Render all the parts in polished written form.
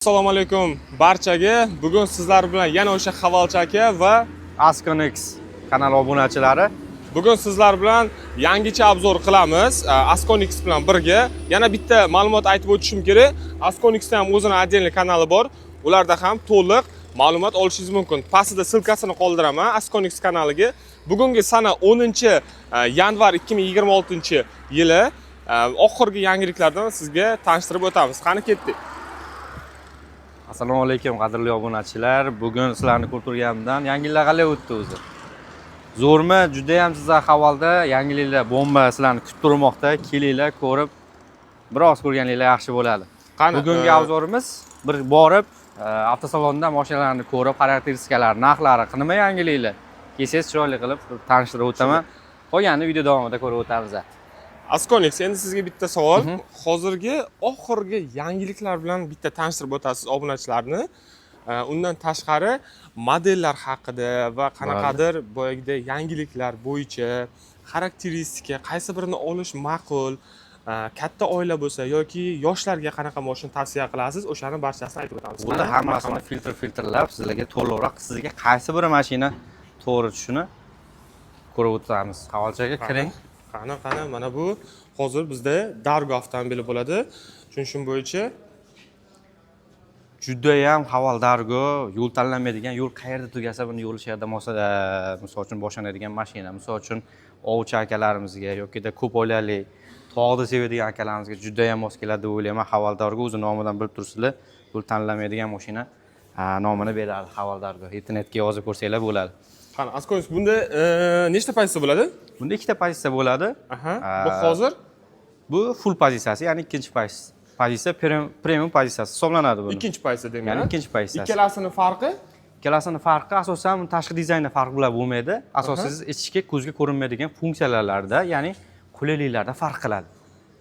Assalomu alaykum barchaga. Bugun sizlar bilan yana o'sha Havolchi aka va Asconix kanal obunachilari. bugun sizlar bilan yangicha obzor qilamiz. Asconix bilan birga yana bitta ma'lumot aytib o'tishim kerak. Asconixda ham o'zining отдельный kanali bor. Ularda ham to'liq ma'lumot olishingiz mumkin. Pastida silkasini qoldiraman Asconix kanaliga. Bugungi sana 10-yanvar 2026-yili oxirgi yangiliklardan sizga tanishtirib o'tamiz. Qani ketdik. Assalomu alaykum qadrli obunachilar. Bugun sizlarni ko'rib turganimdan yangiliklar qalay o'tdi o'zi? Zo'rmi? Juda ham sizlar havolda yangiliklar bomba sizlarni kutib turmoqda. Kelinglar ko'rib, biroz ko'rganinglar yaxshi bo'ladi. Bugungi obzorimiz bir borib, avtosalonda mashinalarni ko'rib, xarakteristiklar, narxlari, nima yangiliklar kelsangiz chiroyli qilib tanishtirib o'taman. Qolganini video davomida ko'rib o'tamiz. Asconix, endi sizga bitta savol. Hozirgi oxirgi yangiliklar bilan bitta tanishtirib o'tasiz obunachilarni. Undan tashqari modellar haqida va qanaqadir boyagida yangiliklar bo'yicha xarakteristika, qaysi birini olish ma'qul, katta oila bo'lsa yoki yoshlarga qanaqa mashina tavsiya qilasiz, o'shani barchasini aytib o'tamiz. Bunda hammasini filtrlab sizlarga to'liqroq sizga qaysi bir mashina to'g'ri tushini ko'rib o'tamiz. Havolchaga kiring. Qani, mana bu hozir bizda Dargo avtomobili bo'ladi. Shuning bo'yicha juda ham haval Dargo, yo'l tanlanmaydigan, yo'l qayerda tugasa buni yo'l sherda misol uchun boshlanadigan mashina, misol uchun ovchi akalarimizga yoki ko'p oilali tog'da sevadigan akalarimizga juda ham mos keladi deb o'ylayman. Haval Dargo o'zi nomidan bilib turibsizlar, yo'l tanlanmaydigan mashina nomini beradi Haval Dargo. Internetga yozib ko'rsanglar bo'ladi. Qani, Asconix bunda nechta pozitsiya bo'ladi? Bunda ikkita pozitsiya bo'ladi. Bu hozir bu full pozitsiyasi, ya'ni ikkinchi pozitsiya premium pozitsiyasi hisoblanadi buni. Ikkinchi pozitsiya demak. Ya'ni ikkinchi pozitsiyasi. Ikkalasining farqi asosan tashqi dizaynda farq bilan bo'lmaydi. Asosiysi ichki ko'zga ko'rinmaydigan funksiyalarda, ya'ni qulayliklarda farq qiladi.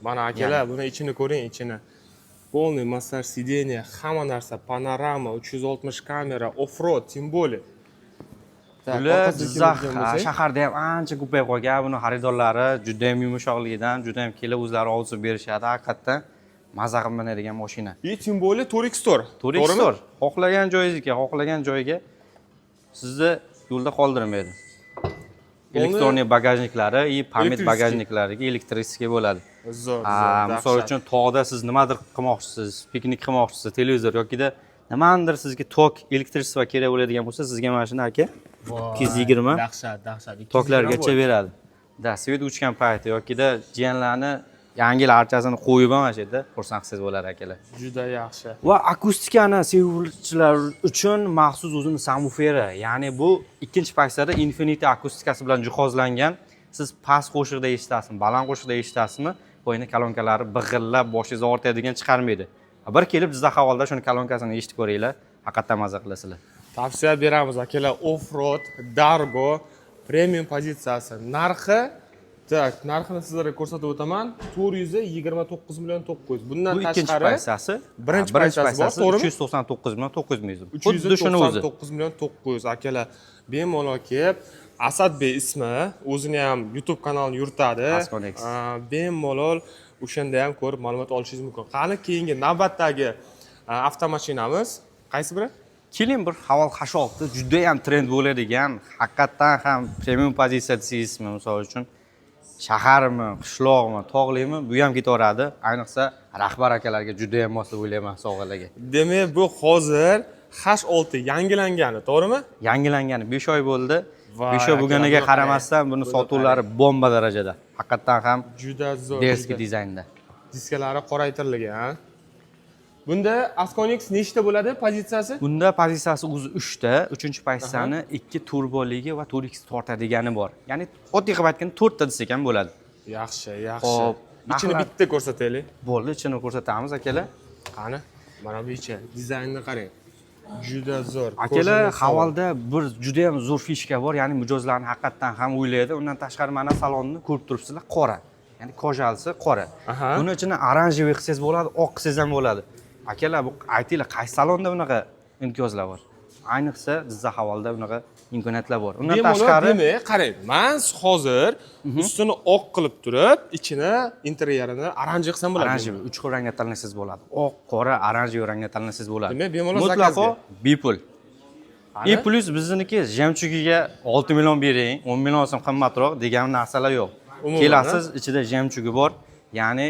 Mana akalar, buni ichini ko'ring, ichini. Полный massaj сиденья, hamma narsa, panorama, 360 kamera, off-road, тем более. Ular Jizzax shaharda ham ancha ko'payib qolgan. Buni xaridorlari juda ham yumshoqligidan, juda ham kelib o'zlari olib berishadi. Haqiqatdan maza qilib minadigan mashina. Тем более Touring Store. Xohlagan joyingizga, xohlagan joyga sizni yo'lda qoldirmaydi. Elektron bagajniklari, pamyat bagajniklariga elektrический bo'ladi. Zo'r. Misol uchun tog'da siz nimadir qilmoqchisiz, piknik qilmoqchisiz, televizor yokida nimadir sizga tok elektrичество kerak bo'ladigan bo'lsa, sizga mashina aka 220 dahshat. toklargacha beradi. Svet uchgan payti yokida jiyanlarni yangi archasini qo'yib ham shu yerda xursand qilsangiz bo'ladi akalar. Juda yaxshi. Va akustikani sevuvchilar uchun maxsus o'zining subwooferi, ya'ni bu ikkinchi pozitsiyada Infinity akustikasi bilan jihozlangan. Siz past qo'shiqda eshitasizmi, baland qo'shiqda eshitasizmi, bo'yni kolonkalari big'illab boshingizni og'ritadigan chiqarmaydi. Bir kelib Jizzax havolda shuni kolonkasini eshitib ko'ringlar, haqiqatdan maza qilasizlar. Tavsiya beramiz akalar, off-road, Dargo, premium pozitsiyasi. Narxini sizlarga ko'rsatib o'taman. 429 million 900. Bundan tashqari ikkinchi pozitsiyasi, birinchi pozitsiyasi bor, to'g'rimi? 399 million 900 ming. 399 million 900 akalar. Bemalol kelib, Asadbek ismi, o'zini ham YouTube kanalini yuritadi. Bemalol o'shanda ham ko'rib ma'lumot olishingiz mumkin. Qani keyingi navbatdagi avtomashinamiz qaysi biri? Keling bir Haval H6 juda ham trend bo'ladigan, haqiqatdan ham premium pozitsiya deysizmi, misol uchun shaharmi, qishloqmi, tog'limi, bu ham ketaveradi. Ayniqsa rahbar akalarga juda ham mos deb o'ylayman sovg'alarga. Demak, bu hozir H6 yangilangani, to'g'rimi? Yangilangani 5 oy bo'ldi. 5 oy bo'lganiga qaramasdan buni sotuvlari bomba darajada. Haqiqatdan ham juda zo'r. Deski dizaynda. Diskalari qoraytirilgan. Bunda Asconix nechta bo'ladi pozitsiyasi? Bunda pozitsiyasi o'zi 3 ta. 3-chi pozitsiyani 2 turboligi va 4x tortadigani bor. Ya'ni oddiy qilib aytganda 4 ta desak ham bo'ladi. Yaxshi. Ichini bitta ko'rsataylik. Bo'ldi, ichini ko'rsatamiz akalar. Qani, mana bu ichi, dizaynni qarang. Juda zo'r. Akalar, havolda bir juda ham zo'r fishka bor, ya'ni mijozlarni haqiqatdan ham o'ylaydi. Undan tashqari mana salonni ko'rib turibsizlar, qora. Ya'ni kojalsi qora. Buni ichini oranjeviy qilsangiz bo'ladi, oq qilsangiz ham bo'ladi. Akalar, bu aytinglar, qaysi salonda bunaqa imtiyozlar bor? Ayniqsa Jizzax havolda bunaqa imkoniyatlar bor. Undan Bemalol tashqari demak, qarang, men hozir ustini oq qilib turib, ichini interyerini oranji qilsam bo'ladi. oranji 3 xil rangga tanlasangiz bo'ladi. Oq, qora, oranji rangga tanlasangiz bo'ladi. Demak, bemalol mutlaqo zakazga. bepul. И plus bizniki jemchugiga 6 million bering, 10 million so'm qimmatroq degan narsalar yo'q. Umuman, Kelasiz, ichida jemchugi bor. Ya'ni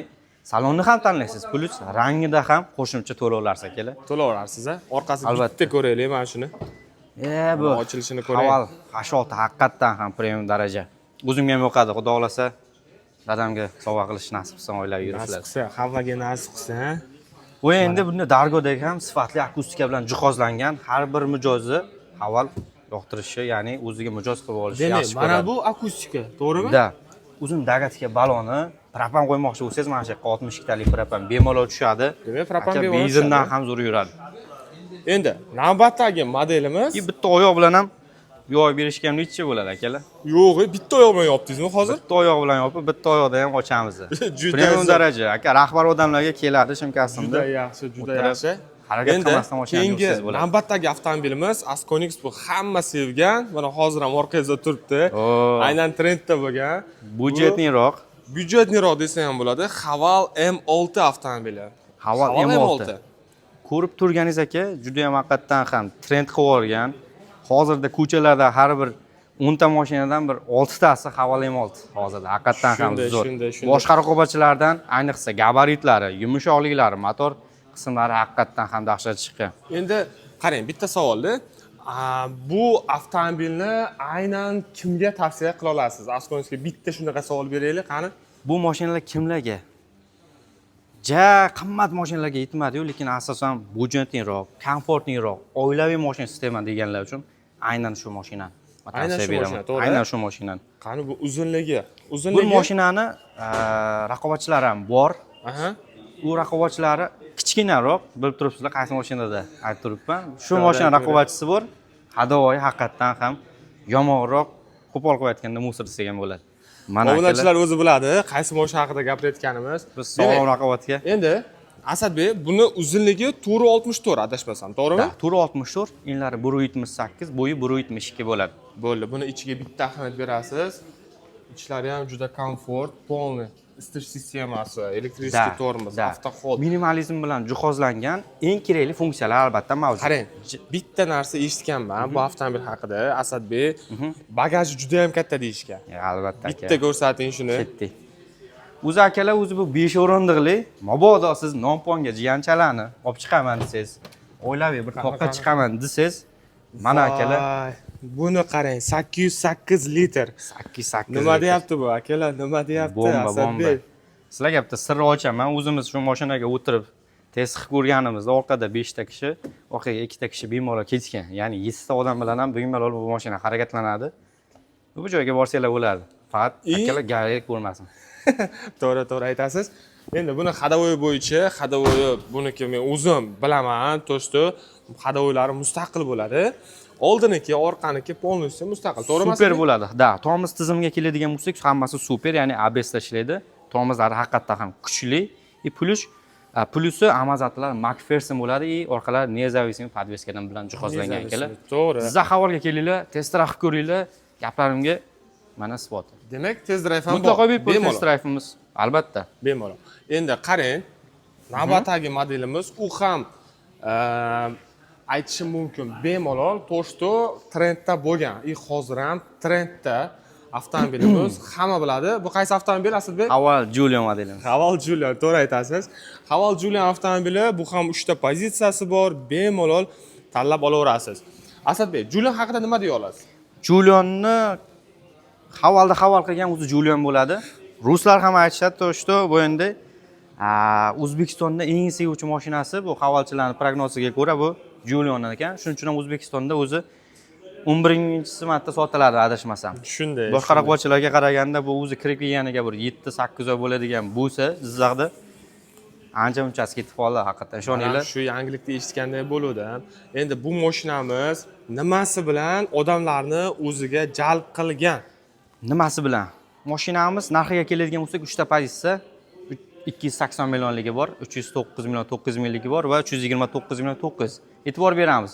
salonni ham tanlaysiz, plus rangida ham qo'shimcha to'lovlarsiz aka. To'laverasiz, a? Orqasiga Albatta. bitta ko'raylik mana shuni. Bu ochilishini ko'ring. Haval, hashoti haqiqatdan ham premium daraja. O'zimga ham yoqadi, xudo xolasa dadamga sovg'a qilish nasib qilsa oylab Nasib yuribsizlar. qilsa, hammaga nasib qilsa, ha? Bu endi bunda Dargodagi ham sifatli akustika bilan jihozlangan, har bir mijozni Haval yoqtirishi, ya'ni o'ziga mijoz qilib olishi Demak, yaxshi mana ko'radi. bu akustika, to'g'rimi? Da. Uzun dagatka baloni, propan qo'ymoqchi bo'lsangiz, mana shu yerga 62 talik propan bemalol tushadi. Demak, propan Aka, bemalol benzindan tushadi. ham zo'r yuradi. Endi navbatdagi modelimiz Bitta oyoq bilan ham yo'q berishga necha bo'ladi akalar? yo'q, bitta oyoq bilan yopdingizmi hozir? Bitta oyoq bilan yopib, bitta oyoqda ham ochamiz. Juda Premium zo'r. daraja. Aka, rahbar odamlarga keladi shimkasimda. Juda yaxshi, juda O'tirib, yaxshi. harakat Endi qilmasdan mashina keyingi yursangiz bo'ladi. navbatdagi avtomobilimiz Asconix, bu hamma sevgan, mana hozir ham orqangizda turibdi. Oo. Aynan trendda bo'lgan. Budjetniroq. Byudjetniroq desa ham bo'ladi. Haval M6 avtomobili. Haval M6. Ko'rib turganingiz aka, juda ham haqiqatdan ham trend qilib olgan. Hozirda ko'chalarda har bir 10 ta mashinadan bir 6 tasi Haval M6 hozirda haqiqatdan ham Shunday, zo'r. shunday. Boshqa raqobatchilardan ayniqsa gabaritlari, yumshoqliklari, motor qismlari haqiqatdan ham dahshat chiqqan. Endi qarang, bitta savolda. Bu avtomobilni aynan kimga tavsiya qila olasiz? Asconixga bitta shunaqa savol beraylik, qani? Bu mashinalar kimlarga? Qimmat mashinalarga yetmadi-yu, lekin asosan budjetliroq, komfortliroq, oilaviy mashina istaman deganlar uchun aynan shu mashinani Aynan shu mashina, to'g'ri. Aynan shu mashinani. Qani bu uzunligi? Bu mashinani raqobatchilari ham bor. Aha. U raqobatchilari kichkinaroq, bilib turibsizlar qaysi mashinada aytib turibman. Shu mashina raqobatchisi bor. Hadovoyi haqiqatdan ham yomonroq, qo'pol qilib aytganda musor desak ham bo'ladi. Mana Obunachilar o'zi biladi, qaysi mashina haqida gapirayotganimiz. biz sog'lom raqobatga. Endi Asadbek, buni uzunligi 4.64 adashmasam, to'g'rimi? 4.64, enlari 1.78, bo'yi 1.72 bo'ladi. Bo'ldi, buni ichiga bitta ahamiyat berasiz. Ichlari ham juda komfort, polniy isitish sistemasi, elektrический tormoz, avtohol. Minimalizm bilan jihozlangan eng kerakli funksiyalar albatta mavjud. Qarang, bitta narsa eshitganman bu avtomobil haqida, Asadbek. Bagaji juda ham katta deyishgan. Albatta aka. Bitta ko'rsating shuni. Ketdik. O'zi akalar, o'zi bu 5 o'rindiqli, mabodo siz nonponga jiyanchalarni olib chiqaman desangiz, oilaviy bir toqqa chiqaman desangiz, mana akalar. Buni qarang, 808 litr. 808. Nima deyapti bu akalar? Nima deyapti? Bomba. Sizlarga bitta sirni ochaman. O'zimiz shu mashinaga o'tirib test qilib ko'rganimizda orqada 5 ta kishi, orqaga 2 ta kishi bemalol ketgan. Ya'ni 7 ta odam bilan ham bemalol bu mashina harakatlanadi. Bu joyga borsanglar bo'ladi. Faqat akalar galerik bo'lmasin. To'g'ri aytasiz. Endi buni hadovoyi bo'yicha, hadovoyi buniki men o'zim bilaman, to'shti, hadovoylari mustaqil bo'ladi. Oldiniki, orqaniki polностью mustaqil, to'g'rimi? Super bo'ladi. Da, tormoz tizimiga keladigan bo'lsak, hammasi super, ya'ni ABS da ishlaydi. Tormozlari haqiqatdan ham kuchli. Plusi amazatlar McPherson bo'ladi, orqalar независимый подвескаdan bilan jihozlangan ekanlar. To'g'ri. Siz havolga kelinglar, test drive ko'ringlar, gaplarimga mana isbot. Demak, test drive ham bor. Mutlaqo bepul test drive'imiz, albatta. Bemalol. Endi qarang, navbatdagi modelimiz u ham aytishim mumkin, bemalol to'shto trendda bo'lgan. Hozir ham trendda avtomobilimiz hamma biladi. Bu qaysi avtomobil Asadbek? Haval Julian modelimiz. Haval Julian, to'g'ri aytasiz. Haval Julian avtomobili, bu ham 3 ta pozitsiyasi bor, bemalol tanlab olaverasiz. Asadbek, Julian haqida nima deya olasiz? Julianni haval qilgan o'zi Julian bo'ladi. Ruslar ham aytishadi, to'shto bu endi O'zbekistonda eng sevuvchi mashinasi bu havalchilarning prognoziga ko'ra bu Julian ekan. Shuning uchun ham O'zbekistonda o'zi 11-chi marta sotiladi adashmasam. Shunday. Boshqa raqobatchilarga qaraganda bu o'zi kirib kelganiga bir 7-8 oy bo'ladigan bo'lsa, Jizzaxda ancha munchasi ketib qoldi haqiqatan. Ishoninglar. Shu yangilikni eshitganday bo'ldi. Endi bu mashinamiz nimasi bilan odamlarni o'ziga jalb qilgan? Nimasi bilan? Mashinamiz narxiga keladigan bo'lsak, 3 ta pozitsiya 280 millionligi bor, 309 million 900 mingligi bor va 329 million 900. E'tibor beramiz.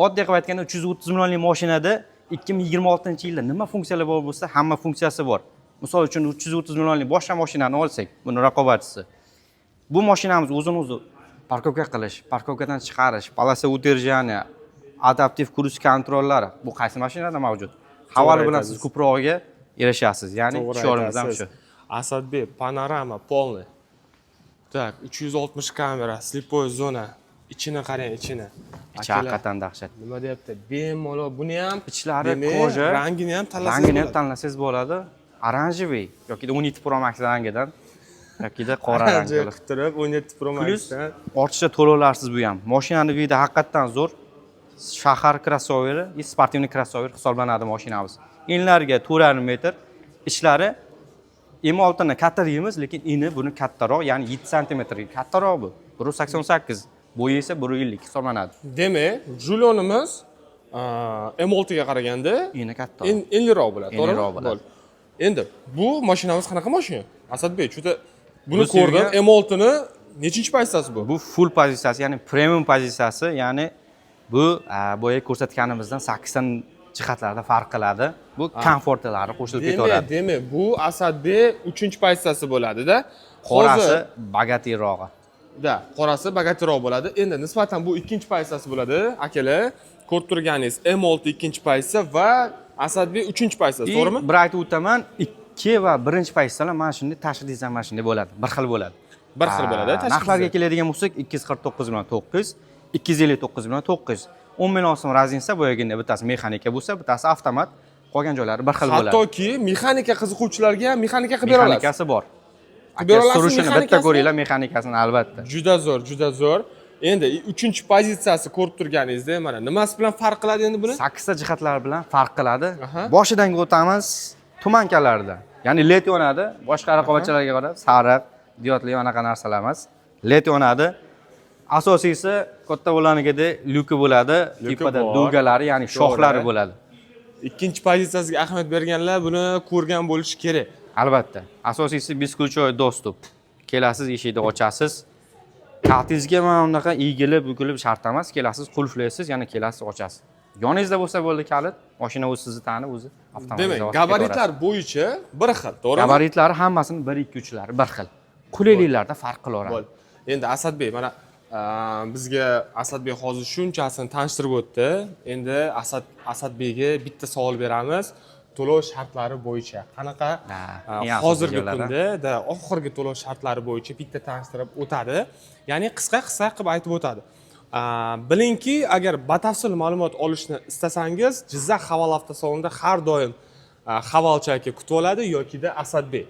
oddiy qilib aytganda 330 millionlik mashinada 2026-yilda nima funksiyalar bor bo'lsa, hamma funksiyasi bor. Misol uchun 330 millionlik boshqa mashinani olsak, buni raqobatchisi. Bu mashinamiz o'zini-o'zi parkovka qilish, parkovkadan chiqarish, polosa удержания, adaptiv kruz kontrollari bu qaysi mashinada mavjud? Havoli bilan siz ko'prog'iga erishasiz. Ya'ni shiorimiz ham shu. Asadbek, panorama полный. Так, 360 kamera, слепой zona. Ichini qarang, ichini. Ichi haqiqatan dahshat. Nima deyapti? Bemalol buni ham Ichlari koja, rangini ham tanlasangiz rangini ham bo'ladi. tanlasangiz bo'ladi. Oranjiviy yoki 17 Pro Max rangidan yoki qora rang Qilib turib 17 Pro Plus Maxdan. ortiqcha to'lovlarsiz bu ham. Mashinani vida haqiqatan zo'r. Shahar krossoveri, sportivniy krossover hisoblanadi mashinamiz. Enlariga 4,5 metr, ichlari M6 ni katta deymiz, lekin eni buni kattaroq, ya'ni 7 sm kattaroq bu. 188, bo'yi esa 150 hisoblanadi. Demak, Julionimiz M6 ga qaraganda Eni katta. enliroq bo'ladi, to'g'rimi? Enliroq bo'ladi. Endi bu mashinamiz qanaqa mashina? Asadbek, juda buni Bu ko'rdim. sevgan- M6 ni nechinchi pozitsiyasi bu? Bu full pozitsiyasi, ya'ni premium pozitsiyasi, ya'ni bu boya ko'rsatganimizdan 8 dan jihatlarda farq qiladi. Bu komfortlari qo'shilib ketaveradi. Demak, bu Asadbek 3-pozitsiyasi bo'ladi-da. Qorasi bagatirog'i. Qorasi bagatroq bo'ladi. Endi nisbatan bu 2-pozitsiyasi bo'ladi. Akalar, ko'rib turganingiz M6 2-pozitsiya va Asadbek 3-pozitsiyasi, to'g'rimi? Bir aytib o'taman, 2 va 1-pozitsiyalar mana shunday tashqi dizayn mana shunday bo'ladi. Bir xil bo'ladi. Bir xil bo'ladi, tashqi Narxlarga dizayn. keladigan bo'lsak, 249 million 900, 259 million 900. 10 million so'm raznica bo'yagida bittasi mexanika bo'lsa, bittasi avtomat, qolgan joylari bir xil bo'ladi. Hattoki mexanika qiziquvchilarga ham mexanika qilib bera olasiz. Mexanikasi bor. Qilib bera olasiz Surishini bitta mexanikasini? ko'ringlar, mexanikasini albatta. Juda zo'r, juda zo'r. Endi 3-pozitsiyasi ko'rib turganingizda mana nimasi bilan farq qiladi endi buni? 8 ta jihatlar bilan farq qiladi. Aha. Boshidan o'tamiz tumankalarida. Ya'ni LED yonadi, boshqa raqobatchilarga qarab sariq, diodli anaqa narsalar emas. LED yonadi. Asosiysi katta bo'lganligida lyuki bo'ladi, tepada bor. dugalari, ya'ni shoxlari bo'ladi. 2-pozitsiyasiga ahamiyat berganlar buni ko'rgan bo'lishi kerak. Albatta. Asosiysi beskuluchoy dostup. Kelasiz, eshikni ochasiz. Kartizga mana bunaqa egilib, bukilib shart emas. Kelasiz, qulflaysiz, yana kelasiz, ochasiz. Yoningizda bo'lsa bo'ldi kalit, mashina o'zi sizni tanib, o'zi avtomatik. Demak, gabaritlar bo'yicha bir xil, to'g'rimi? Gabaritlari hammasini 1-2-3lari bir xil. Qulayliklarda farq qilaveradi. Bo'ldi. Endi Asadbek, mana bizga Asadbek hozir shunchasini tanishtirib o'tdi. Endi Asadbekga bitta savol beramiz. To'lov shartlari bo'yicha qanaqa hozirgi kunda oxirgi to'lov shartlari bo'yicha bitta tanishtirib o'tadi. Ya'ni qisqa qilib aytib o'tadi. Bilingki, agar batafsil ma'lumot olishni istasangiz, Jizzax Havola avtosalonida har doim havolchi aka kutib oladi yokida Asadbek.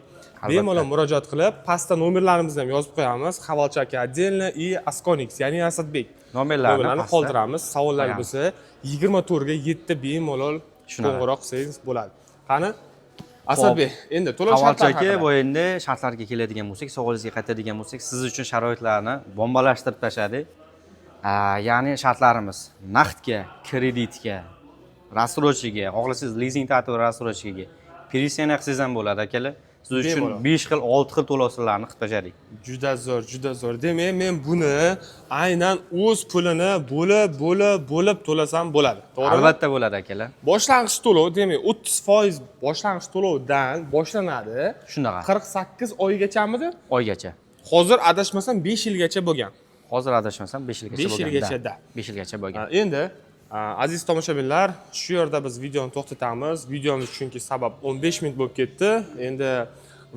Bemalol murojaat qilib, pastda nomerlarimizni ham yozib qo'yamiz. Havolchi aka отдельно и Asconix, ya'ni Asadbek. Nomerlarni qoldiramiz. Savollar bo'lsa 24 ga 7 bemalol qo'ng'iroq qilsangiz bo'ladi. Qani? Asadbek, endi to'lov shartlari haqida bu endi shartlarga keladigan bo'lsak, savolingizga qaytadigan bo'lsak, siz uchun sharoitlarni bombalashtirib tashladik. Ya'ni shartlarimiz naqdga, kreditga, рассрочкаga, xohlasangiz lizing tartibi рассрочкаga, пересена qilsangiz ham bo'ladi akalar. Siz uchun 5 xil, 6 xil to'lov usullarini qilib tashladik. Juda zo'r, juda zo'r. Demak, men buni aynan o'z pulini bo'lib to'lasam bo'ladi. To'g'rimi? Albatta bo'ladi akalar. Boshlang'ich to'lov, demak, 30% boshlang'ich to'lovdan boshlanadi. Shunaqa. 48 oygacha-midi? Oygacha. Hozir adashmasam 5 yilgacha bo'lgan. Hozir adashmasam 5 yilgacha bo'lgan. 5 yilgacha-da. 5 yilgacha bo'lgan. Endi aziz tomoshabinlar, shu yerda biz videoni to'xtatamiz. Videomiz chunki sabab 15 minut bo'lib ketdi. Endi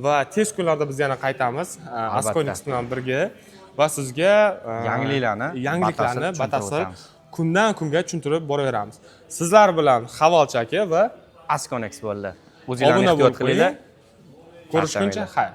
va tez kunlarda biz yana qaytamiz Asconix bilan birga va sizga yangiliklarni batafsil kundan kunga tushuntirib boraveramiz. Sizlar bilan Havolchi aka va Asconix bo'ldi. O'zingizlarni ehtiyot qilinglar. Ko'rishguncha xayr.